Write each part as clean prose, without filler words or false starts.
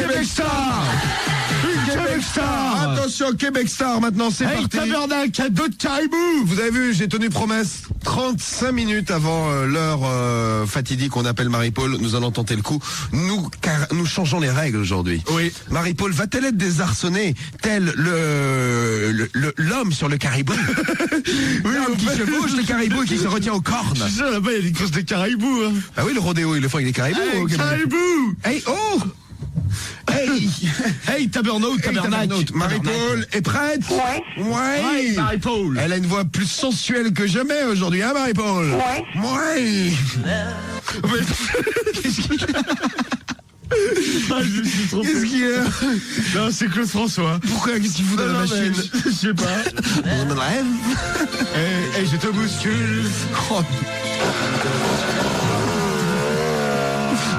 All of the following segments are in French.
Québec Star. Québec Star. Attention, Québec Star, maintenant c'est parti. Tabernacle, cadeau de caribou. Vous avez vu, j'ai tenu promesse. 35 minutes avant l'heure fatidique qu'on appelle Marie-Paul, nous allons tenter le coup. Nous changeons les règles aujourd'hui. Oui. Marie-Paul va-t-elle être désarçonnée, tel l'homme sur le caribou? Oui, l'homme qui chevauche le caribou et qui se retient aux cornes. Je sais, là-bas, il y a des courses de caribou. Hein. Ah oui, le rodéo, ils le font avec des caribous. Hey, caribou. Hey, oh. Hey, hey, tabernacle. Marie-Paul est prête? Ouais. Marie-Paul. Elle a une voix plus sensuelle que jamais aujourd'hui, hein, Marie-Paul? Ouais. Qu'est-ce qu'il y a? Qu'est-ce qu'il y a? Non, c'est Claude François. Pourquoi? Qu'est-ce qu'il fout dans la machine? Je sais pas. Hey, je te bouscule. Oh.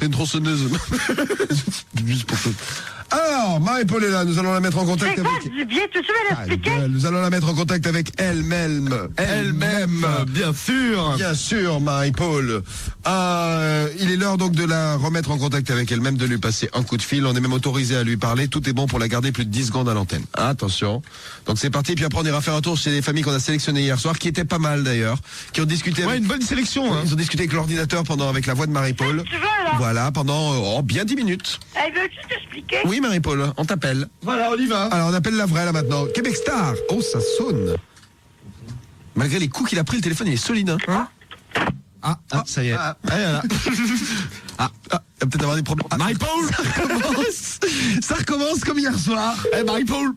Une tronçonneuse. Juste pour ça. Alors, Marie-Paul est là, nous allons la mettre en contact avec... C'est bien, tu veux l'expliquer? Nous allons la mettre en contact avec elle-même. Bien sûr. Bien sûr, Marie-Paul. Il est l'heure donc de la remettre en contact avec elle-même, de lui passer un coup de fil. On est même autorisé à lui parler. Tout est bon pour la garder plus de 10 secondes à l'antenne. Attention. Donc c'est parti, puis après on ira faire un tour chez les familles qu'on a sélectionnées hier soir, qui étaient pas mal d'ailleurs, qui ont discuté avec... une bonne sélection. Hein. Ils ont discuté avec l'ordinateur avec la voix de Marie-Paul. Tu veux, là? Voilà, pendant bien 10 minutes. Veux-tu t'expliquer? Oui, Marie-Paul, on t'appelle. Voilà, on y va. Alors, on appelle la vraie, là, maintenant. Québec Star. Oh, ça sonne. Malgré les coups qu'il a pris, le téléphone, il est solide, hein. Ça y est. Peut-être avoir des problèmes. Marie-Paul. Ça recommence comme hier soir. Marie-Paul.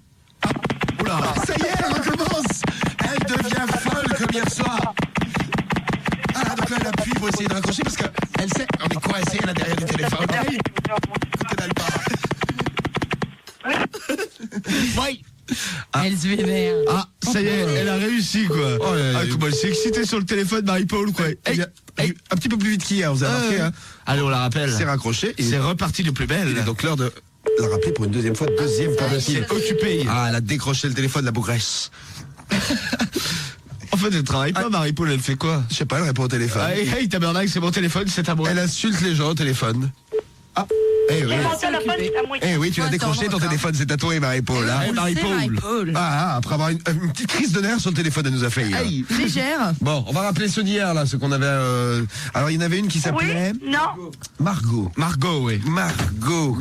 Oula. Ça y est, elle recommence. Elle devient folle comme hier soir. Donc là, elle appuie pour essayer de raccrocher parce qu'elle sait, on est coincé là derrière le téléphone. Écoutez, elle part. Oui. Elle se vénère. Ça y est, elle a réussi, quoi. Comment elle s'est excitée sur le téléphone, Marie-Paul, quoi. Un petit peu plus vite qu'hier, vous avez remarqué, hein. Allez, on la rappelle. C'est raccroché. C'est reparti de plus belle. Il est donc l'heure de la rappeler pour une deuxième fois, tentative. Occupée. Elle a décroché le téléphone, la bougresse. En fait, elle travaille pas, Marie-Paul, elle fait quoi? Je sais pas, elle répond au téléphone. Hey, tabernacle, c'est mon téléphone, c'est à moi. Elle insulte les gens au téléphone. Eh oui. Mon téléphone, c'est à moi. Eh oui, tu l'as décroché ton téléphone, c'est à toi et Marie-Paul. Hein. Marie-Paul. Après avoir une petite crise de nerfs sur le téléphone, elle nous a fait. Légère. Bon, on va rappeler ceux d'hier, là, ceux qu'on avait. Alors, il y en avait une qui s'appelait. Oui? Non. Margot. Oui. Margot.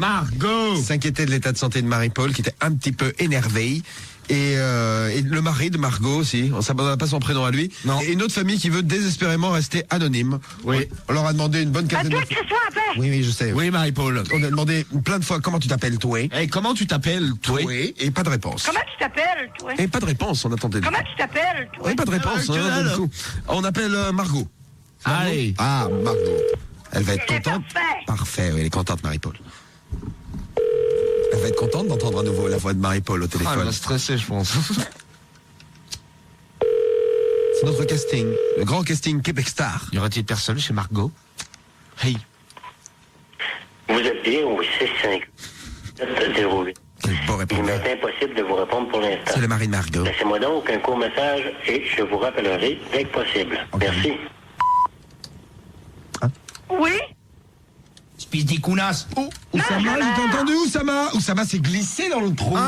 S'inquiétait de l'état de santé de Marie-Paul, qui était un petit peu énervée. Et le mari de Margot aussi, on n'a pas son prénom à lui. Non. Et une autre famille qui veut désespérément rester anonyme. Oui. On leur a demandé une bonne quinzaine de Toi, fois. que ce soit après. Oui, je sais. Oui, Marie-Paul. On a demandé plein de fois comment tu t'appelles, toi. Hey, comment tu t'appelles, toi? Oui. Et pas de réponse. Comment tu t'appelles, toi? Et pas de réponse, on attendait. Comment tu t'appelles, toi? Oui, pas de réponse. Que dalle. Du coup. On appelle Margot. Allez. Margot. Elle va être Elle est contente. parfaite. Parfait, oui, elle est contente, Marie-Paul. Elle va être contente d'entendre à nouveau la voix de Marie-Paul au Elle téléphone. va stresser, je pense. C'est notre casting, le grand casting Québec Star. Y aurait-il personne chez Margot? Hey. Vous êtes bien au 65 08. Quel beau Il répondeur. m'est impossible de vous répondre pour l'instant. C'est le mari de Margot. Laissez-moi donc un court message et je vous rappellerai dès que possible. Merci. Oui? Espèce des counasses. Oh, Oussama, j'ai entendu Oussama. Oussama s'est glissé dans le trou.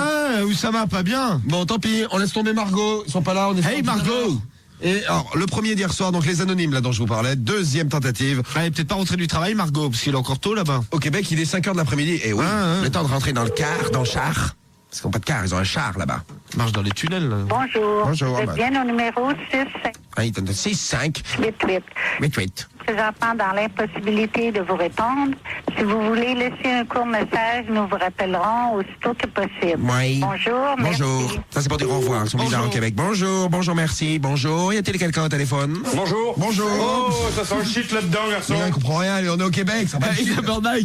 Oussama, pas bien. Bon, tant pis, on laisse tomber Margot. Ils sont pas là, on est... Hey, Margot. Et alors, le premier d'hier soir, donc les anonymes là dont je vous parlais, deuxième tentative. Elle est peut-être pas rentrée du travail, Margot, parce qu'il est encore tôt là-bas. Au Québec, il est 5h de l'après-midi. Et oui, le temps de rentrer dans le car, dans le char. Parce qu'ils n'ont pas de car, ils ont un char là-bas. Ils marchent dans les tunnels. Là. Bonjour. Bonjour, Vous êtes bien au numéro 6588. Ah, il donne 6-5. 8-8. Présentement dans l'impossibilité de vous répondre. Si vous voulez laisser un court message, nous vous rappellerons aussitôt que possible. Oui. Bonjour, Bonjour. merci. Ça, c'est pour dire au revoir. Ils sont bizarres au Québec. Bonjour, merci. Bonjour. Y a-t-il quelqu'un au téléphone? Bonjour. Bonjour. Oh, ça sent le shit là-dedans, garçon. Mais on comprend rien, on est au Québec. Ça va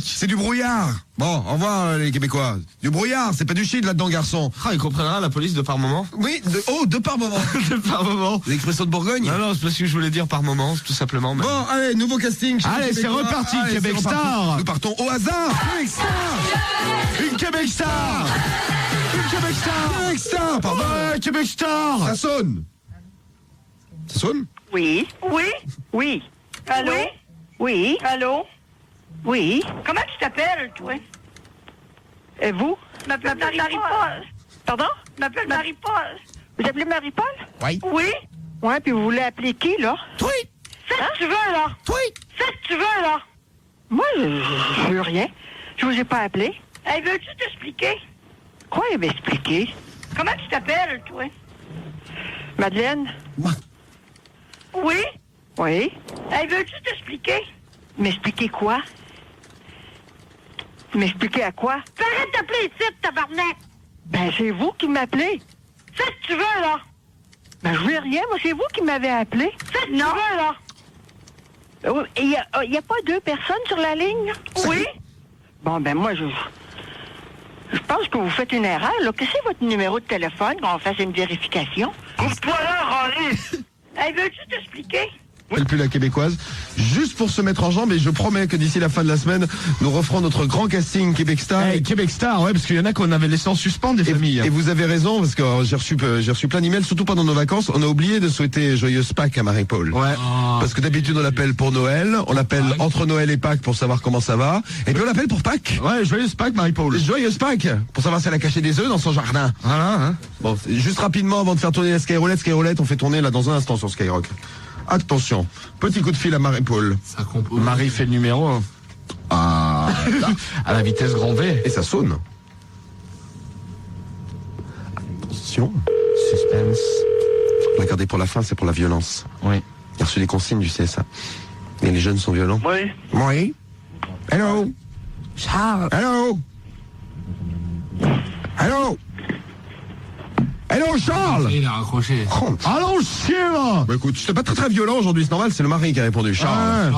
c'est du brouillard. Bon, au revoir les Québécois. Du brouillard, c'est pas du shit là-dedans, garçon. Il comprendra la police de par moment. Oui, de par moment. De par moment. L'expression de Bourgogne. Non, c'est parce que je voulais dire par moment, tout simplement. Mais... Bon, allez, nouveau casting. Allez, c'est reparti, Québec Star. Nous partons au hasard. Québec Star. Une Québec Star. Une Québec Star. Québec Star, pardon. Ouais, Québec Star. Ça sonne. Ça sonne? Oui. Oui. Oui. Allô? Oui. Allô? Oui. Comment tu t'appelles, toi? Et vous? Je m'appelle Marie-Paul. Pardon? Je m'appelle Marie-Paul. Vous appelez Marie-Paul? Oui. Oui. Ouais, puis vous voulez appeler qui, là? Oui. Fais ce que tu veux, là. Oui. Fais ce que tu veux, là. Moi, je veux rien. Je vous ai pas appelé. Hey, veux-tu t'expliquer? Quoi, il m'expliquer? Comment tu t'appelles, toi? Madeleine? Oui? Oui. Hey, veux-tu t'expliquer? M'expliquer quoi? M'expliquer à quoi? Arrête d'appeler ici, tabarnak! Ben, c'est vous qui m'appelez. Fais ce que tu veux, là. Ben, je veux rien, moi, c'est vous qui m'avez appelé. Fais ce que tu veux, là. Il y a pas 2 personnes sur la ligne? Oui. Bon, ben, moi, je pense que vous faites une erreur, là. Qu'est-ce que c'est votre numéro de téléphone, qu'on fasse une vérification? Coupe-toi là, Raleigh! Hey, veux-tu t'expliquer? Plus la québécoise, juste pour se mettre en jambe, et je promets que d'ici la fin de la semaine, nous referons notre grand casting Québec Star. Québec Star, ouais, parce qu'il y en a qu'on avait laissé en suspens des familles. Et vous avez raison, parce que j'ai reçu plein d'emails, surtout pendant nos vacances. On a oublié de souhaiter joyeuse Pâques à Marie-Paul. Ouais. Parce que d'habitude on l'appelle pour Noël, on l'appelle entre Noël et Pâques pour savoir comment ça va, et puis on l'appelle pour Pâques. Ouais, joyeuse Pâques, Marie-Paul. Joyeuse Pâques, pour savoir si elle a caché des œufs dans son jardin. Voilà, hein. Bon, juste rapidement avant de faire tourner la Skyroulette, on fait tourner là dans un instant sur Skyrock. Attention, petit coup de fil à Marie-Paul. Marie fait le numéro 1. Ah, à la vitesse grand V. et ça sonne. Attention. Suspense. La garder pour la fin, c'est pour la violence. Oui. Il a reçu des consignes du CSA. Et les jeunes sont violents. Oui. Oui. Hello. Charles. Hello. Hello. Hello Charles. Il a raccroché. Oh. Allons chien là. Bah écoute, c'était pas très violent aujourd'hui, c'est normal, c'est le mari qui a répondu. Charles.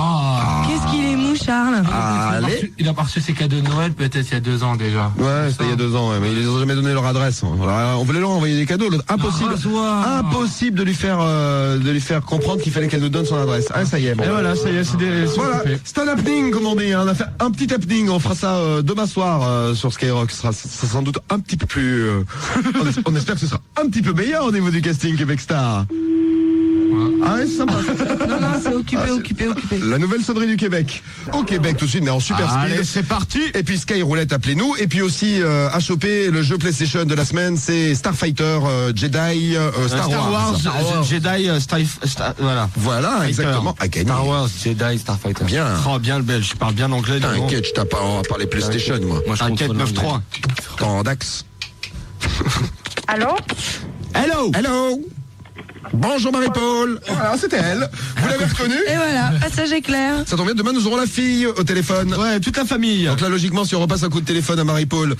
Qu'est-ce qu'il est mou, Charles? Allez. Il a pas reçu ses cadeaux de Noël peut-être il y a 2 ans déjà. Ouais, c'était il y a 2 ans, ouais, mais ils ont jamais donné leur adresse. Alors, on voulait leur envoyer des cadeaux. Impossible de lui faire comprendre qu'il fallait qu'elle nous donne son adresse. Ah, ça y est. Bon. Et voilà, ça y est, Voilà, c'est un happening, comme on dit. Hein. On a fait un petit happening. On fera ça demain soir sur Skyrock. Ce sera sans doute un petit peu plus. On espère que ce sera un petit peu meilleur au niveau du casting Québec Star. Ah ouais, c'est sympa. Non, c'est occupé. La nouvelle sonnerie du Québec. Au Québec tout de suite, mais en super speed. Allez, c'est parti. Et puis Skyroulette, appelez-nous. Et puis aussi à choper le jeu PlayStation de la semaine, c'est Starfighter Jedi Star Wars. Jedi voilà. Voilà, exactement. À gagner. Star Wars, Jedi, Starfighter. Bien. Oh, bien le belge, je parle bien anglais. T'inquiète, je tape pas à parler PlayStation, moi. T'inquiète, 9-3. Dans Dax. Allô? Hello. Hello. Bonjour Marie-Paul. Voilà, c'était elle. Vous l'avez reconnue? Et voilà, passage éclair. Ça tombe bien, demain nous aurons la fille au téléphone. Ouais, toute la famille. Donc là, logiquement, si on repasse un coup de téléphone à Marie-Paul,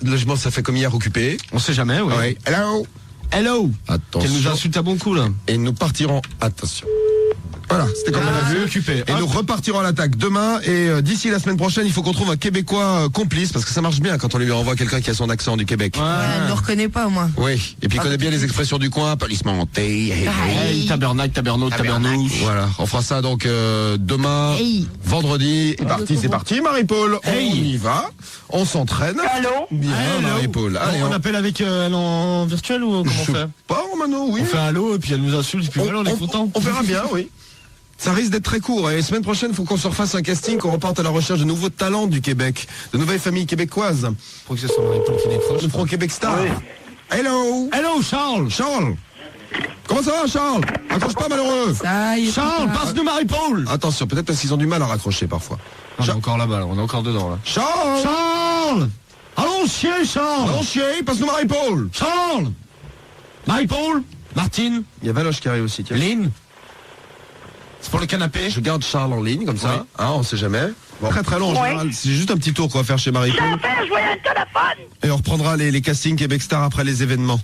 logiquement, ça fait comme hier occupé. On sait jamais, ouais. Ouais. Hello. Hello. Attention. Qu'elle nous insulte à bon coup, là. Et nous partirons. Attention. Voilà, c'était comme on a vu. Occupé. Et nous repartirons à l'attaque demain. Et d'ici la semaine prochaine, il faut qu'on trouve un Québécois complice, parce que ça marche bien quand on lui envoie quelqu'un qui a son accent du Québec. Ouais, elle ne reconnaît pas, au moins. Oui, et puis il connaît bien les expressions du coin, palissement hanté. Hey, tabernacle, tabernacle. Voilà, on fera ça donc demain, vendredi. Et parti, c'est parti, Marie-Paul. Hey. On y va, on s'entraîne. Allô? Bien, Marie-Paul. Allez, on appelle avec elle en virtuel ou comment on fait? Pas, Romano, oui. On fait allô et puis elle nous insulte et puis voilà, on est content. On verra bien, oui. Ça risque d'être très court. Et la semaine prochaine, il faut qu'on se refasse un casting, qu'on reparte à la recherche de nouveaux talents du Québec, de nouvelles familles québécoises. Faut que ce soit Marie-Paul qui décroche. Nous ferons Québec Star. Oui. Hello. Hello, Charles. Charles. Comment ça va, Charles? Accroche pas, malheureux. Ça y est. Charles, passe-nous Marie-Paul. Attention, peut-être parce qu'ils ont du mal à raccrocher parfois. On est encore là-bas, on est encore dedans, là. Charles. Charles. Allons, chien, Charles. Allons, chien, passe-nous Marie-Paul. Charles. Marie-Paul. Martine. Il y a Valoche qui arrive aussi, tiens. Lynn. C'est pour le canapé. Je garde Charles en ligne, comme ça. Oui. Hein, on sait jamais. Bon, très très long en général. C'est juste un petit tour qu'on va faire chez Marie-Paul. Je voyais le téléphone! Et on reprendra les castings Québec Star après les événements.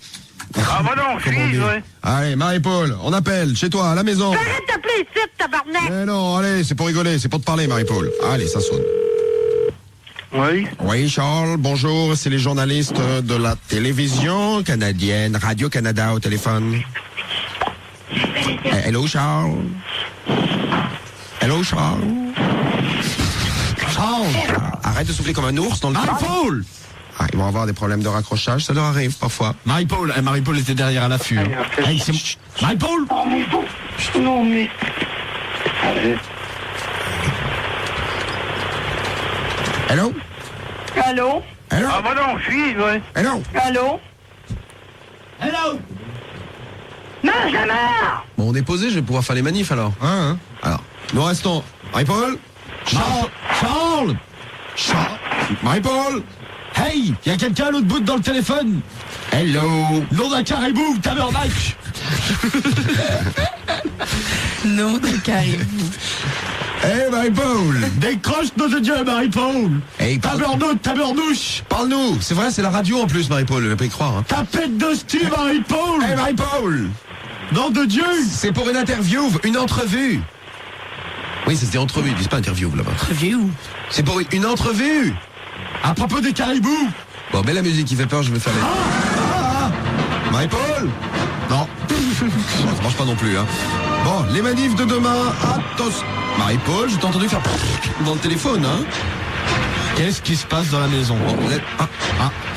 Ah, bah non, Comme on dit. Allez, Marie-Paul, on appelle chez toi, à la maison. Arrête d'appeler ici, tabarnak! Mais non, allez, c'est pour rigoler, c'est pour te parler, Marie-Paul. Allez, ça sonne. Oui. Oui, Charles, bonjour, c'est les journalistes de la télévision canadienne, Radio-Canada au téléphone. Hello, Charles. Hello, Charles. Charles. Arrête de souffler comme un ours dans le Marie-Paul. Ah, ils vont avoir des problèmes de raccrochage, ça leur arrive parfois. Marie-Paul, Marie-Paul était derrière à l'affût. Hey, Marie-Paul. Non, mais... Hello? Allô? Allô? Ah, bah non, je suis, ouais. Allô? Allô? Hello. Non, jamais! Bon, on est posé, je vais pouvoir faire les manifs alors. Hein? Alors, nous restons Marie-Paul, Charles. Marie-Paul, Hey, y a quelqu'un à l'autre bout dans le téléphone? hello. Nom d'un caribou, tabernacle. Non, de caribou. Hey Marie-Paul. Décroche, nom de Dieu, Marie-Paul. Hey, Tabernouche. parle-nous. C'est vrai, c'est la radio en plus, Marie-Paul, je vais pas y croire. Hein. Ta pète d'hostie, Marie-Paul. Hey Marie-Paul. Nom de Dieu. C'est pour une interview, une entrevue. Oui, ça se dit entrevue, ils disent pas interview là-bas. Interview. C'est pour une entrevue. À propos des caribous. Bon, mais la musique qui fait peur, je vais faire les... Marie-Paul. Non. Bon, ça marche pas non plus, hein. Bon, les manifs de demain, attention. Marie-Paul, je t'ai entendu faire dans le téléphone, hein. Qu'est-ce qui se passe dans la maison?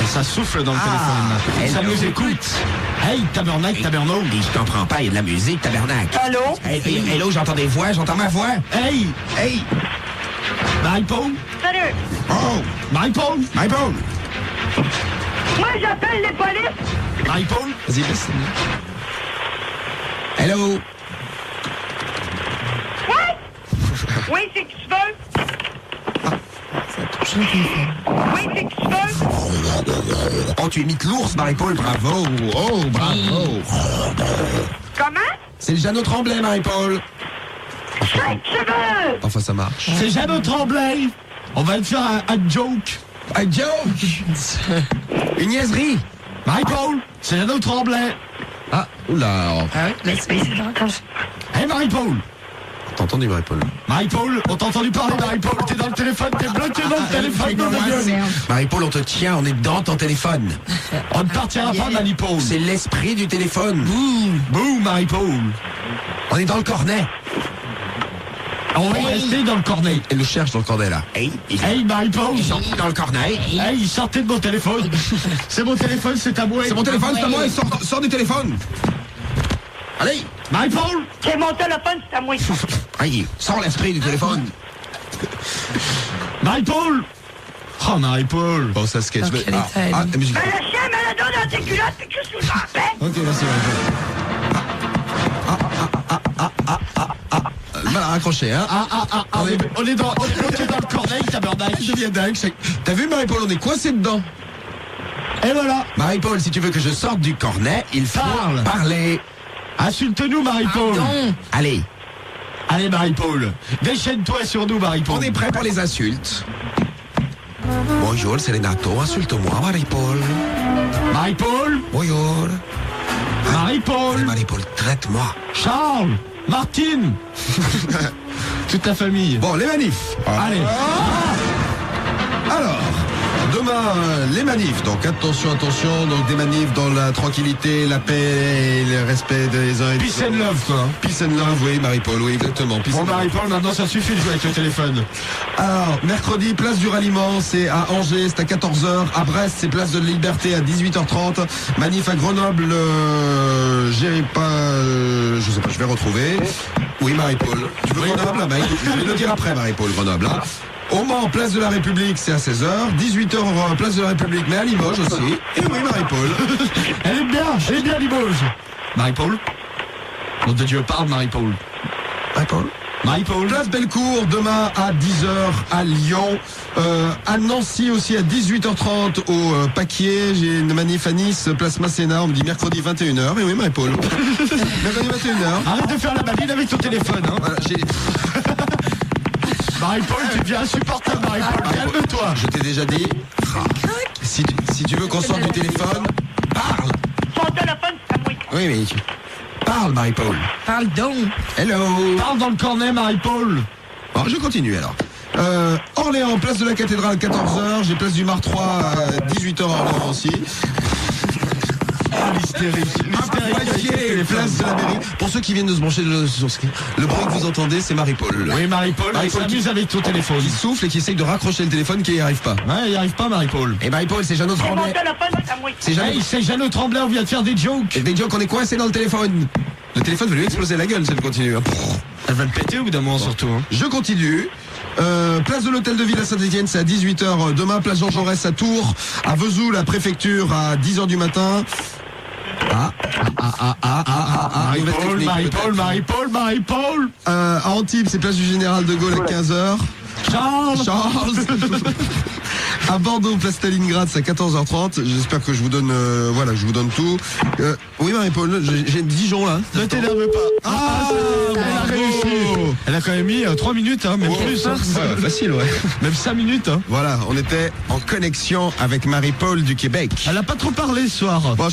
Et ça souffle dans le téléphone. Ça nous écoute. Hey, tabernacle. Je comprends pas, il y a de la musique, tabernacle. Allô? Hello, j'entends des voix, j'entends ma voix. Hey, Marie-Paul. Salut! Oh, Marie-Paul. Marie-Paul. Moi, j'appelle les polices! Marie-Paul. Vas-y, passe. Hello. Oui, c'est qui tu veux? Oui, c'est qui tu veux? Oh, tu imites l'ours, Marie-Paul, bravo. Oh, bravo. Comment? C'est le Jeannot Tremblay, Marie-Paul. C'est qui tu veux? Enfin, ça marche. C'est Jeannot Tremblay. On va te faire un joke. Un joke. Une niaiserie. Marie-Paul, c'est Jeannot Tremblay. Ah, oula. Ah ouais, laisse-moi essayer de raccrocher. Hey, Marie-Paul. T'as entendu, Marie-Paul? Marie-Paul, on t'a entendu parler, Marie-Paul. T'es dans le téléphone, t'es bloqué dans le téléphone, nom de Dieu. Marie-Paul, on te tient, on est dans ton téléphone. On ne partira pas, Marie-Paul. C'est l'esprit du téléphone. Boum, Marie-Paul. On est dans le cornet. On va rester dans le cornet. Elle le cherche dans le cornet, là. Hey, Hey, Marie-Paul. ils sont dans le cornet. Hey, il sortait de mon téléphone. C'est mon téléphone, c'est à moi. C'est mon téléphone, c'est à moi, sors du téléphone. Allez, Marie-Paul. C'est mon téléphone, c'est à moi. allez, sors l'esprit du téléphone. Marie-Paul. Oh, Marie-Paul. Bon, ça sketch. Dans quel état elle est? La musique. Mais le chien me la donne dans tes culottes, puis qu'est-ce que j'en fais? Ok, merci, Marie-Paul. Mal à raccrocher, hein. On est bloqué dans le cornet, tabernacle. Je viens dingue. T'as vu, Marie-Paul, on est coincé dedans. Et voilà. Marie-Paul, si tu veux que je sorte du cornet, il faut Parle. parler. Insulte-nous, Marie-Paul. Pardon. Allez, Allez, Marie-Paul. Déchaîne-toi sur nous, Marie-Paul. on est prêt pour les insultes. Bonjour, c'est Renato, insulte-moi, Marie-Paul. Marie-Paul. Bonjour. Marie-Paul. Marie-Paul, traite-moi. Charles. Martine. Toute ta famille. Bon, les manifs. Allez. Alors, demain, les manifs. Donc, attention. Donc, des manifs dans la tranquillité, la paix et le respect des uns et des Peace autres. and love, quoi. Peace and love, oui, Marie-Paul, oui, exactement. Peace Bon, and love. Marie-Paul, maintenant, ça suffit de jouer avec le téléphone. Alors, mercredi, place du ralliement, c'est à Angers, c'est à 14h. À Brest, c'est place de la Liberté à 18h30. Manif à Grenoble, j'ai pas... je sais pas, je vais retrouver. Oui, Marie-Paul. Tu veux Grenoble? Bah, écoute, je vais le dire après, Marie-Paul, Grenoble. Hein. Au Mans, place de la République, c'est à 16h. 18h, place de la République, mais à Limoges aussi. Et oui, Marie-Paul. Elle est bien, Limoges. Marie-Paul. Nom de Dieu, parle, Marie-Paul. Marie-Paul. Marie-Paul. Place Bellecour, demain à 10h à Lyon. À Nancy aussi à 18h30 au Paquier. J'ai une manif à Nice, place Masséna. On me dit mercredi 21h. Et oui, Marie-Paul. Mercredi 21h. Arrête de faire la babine avec ton téléphone, hein. Voilà, Marie-Paul, tu deviens insupportable, Marie-Paul. Calme-toi. je t'ai déjà dit. Si tu veux qu'on sorte du téléphone, parle. Son téléphone, c'est à moi. Oui, mais parle, Marie-Paul. Parle donc. Hello. Parle dans le cornet, Marie-Paul. Bon, je continue alors. Orléans, place de la cathédrale, 14h. J'ai place du Mar 3 à 18h Orléans aussi. L'hystérie. Poitiers, place de la mairie. Pour ceux qui viennent de se brancher sur ce le bruit que vous entendez, c'est Marie-Paul. Oui, Marie-Paul, elle s'amuse avec ton téléphone. Qui souffle et qui essaye de raccrocher le téléphone qui n'y arrive pas. Ouais, il n'y arrive pas, Marie-Paul. Et Marie-Paul, c'est Jeannot C'est mon Tremblay. téléphone, c'est à moi. C'est Jeannot. Hey, c'est Jeannot Tremblay, on vient de faire des jokes. Et des gens qu'on est coincé dans le téléphone. Le téléphone va lui exploser la gueule si elle continue. Hein. Elle va le péter au bout d'un moment, surtout. Hein. Je continue. Place de l'Hôtel de Ville à Saint-Etienne, c'est à 18h demain. Place Jean Jaurès à Tours. À Vesoul, la préfecture, à 10h du matin. Marie-Paul. À Antibes, c'est place du Général de Gaulle à 15h. Charles. À Bordeaux, place Stalingrad, c'est à 14h30. J'espère que je vous donne, je vous donne tout. Oui, Marie-Paul, j'ai Dijon là. Ne t'énerve pas. Elle a réussi. Elle a quand même mis 3 minutes, hein, même plus. Hein. Facile, ouais. Même 5 minutes. Hein. Voilà, on était en connexion avec Marie-Paul du Québec. Elle a pas trop parlé ce soir. Bon,